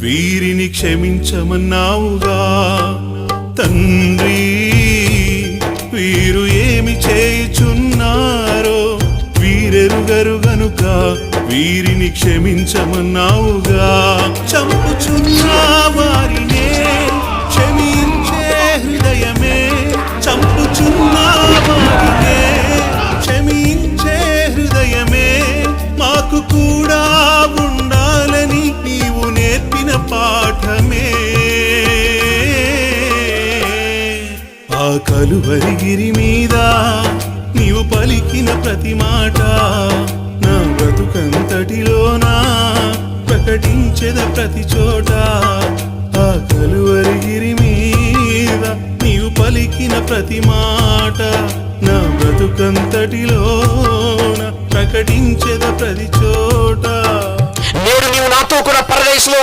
వీరిని క్షమించమన్నావుగా. తండ్రి, వీరు ఏమి చేయుచున్నారో వీరెరుగరు గనుక వీరిని క్షమించమన్నావుగా. చంపుచున్న వారినే క్షమించే హృదయమే, చంపుచున్న వారినే క్షమించే హృదయమే మాకు కూడా ఉండాలని నీవు నేర్పిన పాఠమే. ఆ కలువరిగిరి మీద నీవు పలికిన ప్రతి మాట నా బ్రతుకంతటిలోనా ప్రకటించెద ప్రతి చోట. ఆ కలువరిగిరి మీద నీవు పలికిన ప్రతి మాట నా బ్రతుకంతటిలోన ప్రకటించెద ప్రతి చోట. నేడు నీవు నాతో కూడా పరదేశంలో